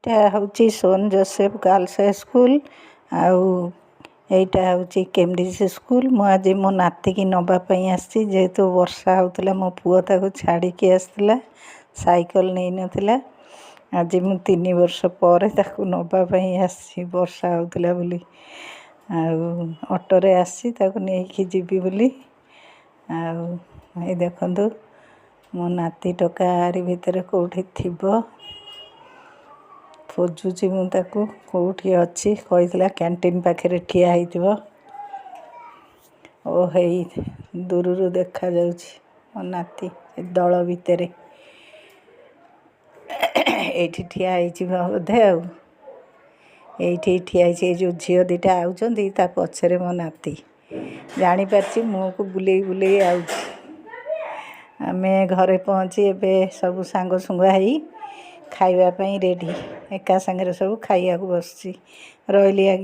ଏଇଟା ହେଉଛି Son Joseph girls school ଆଉ ଏଇଟା ହେଉଛି କେମ୍ବ୍ରିଜ ସ୍କୁଲ। ମୁଁ ଆଜି ମୋ ନାତିକି ନେବା ପାଇଁ ଆସିଛି, ଯେହେତୁ ବର୍ଷା ହେଉଥିଲା ମୋ ପୁଅ ତାକୁ ଛାଡ଼ିକି ଆସିଥିଲା, ସାଇକେଲ ନେଇନଥିଲା। ଆଜି ମୁଁ 3 ବର୍ଷ ପରେ ତାକୁ ନେବା ପାଇଁ ଆସିଛି, ବର୍ଷା ହେଉଥିଲା ବୋଲି। ଆଉ ଅଟୋରେ ଆସିଛି ତାକୁ ନେଇକି ଯିବି ବୋଲି। ଆଉ ଏଇ ଦେଖନ୍ତୁ ମୋ ନାତି ଟୋକା ଆରି ଭିତରେ କେଉଁଠି ଥିବ, ଖୋଜୁଛି ମୁଁ ତାକୁ, କେଉଁଠି ଅଛି। କହିଥିଲା କ୍ୟାଣ୍ଟିନ୍ ପାଖରେ ଠିଆ ହେଇଥିବ। ଓ ହେଇ ଦୂରରୁ ଦେଖାଯାଉଛି ମୋ ନାତି ଦଳ ଭିତରେ, ଏଇଠି ଠିଆ ହେଇଛି ବୋଧେ। ଆଉ ଏଇଠି ଠିଆ ହେଇଛି, ଏଇ ଯେଉଁ ଝିଅ ଦୁଇଟା ଆଉଛନ୍ତି ତା ପଛରେ ମୋ ନାତି। ଜାଣିପାରିଛି, ମୁହଁକୁ ବୁଲେଇ ବୁଲେଇ ଆଉଛି। ଆମେ ଘରେ ପହଞ୍ଚି ଏବେ ସବୁ ସାଙ୍ଗ ସୁଙ୍ଗା ହେଇ ଖାଇବା ପାଇଁ ରେଡ଼ି, ଏକା ସାଙ୍ଗରେ ସବୁ ଖାଇବାକୁ ବସିଛି। ରହିଲି ଆଜ୍ଞା।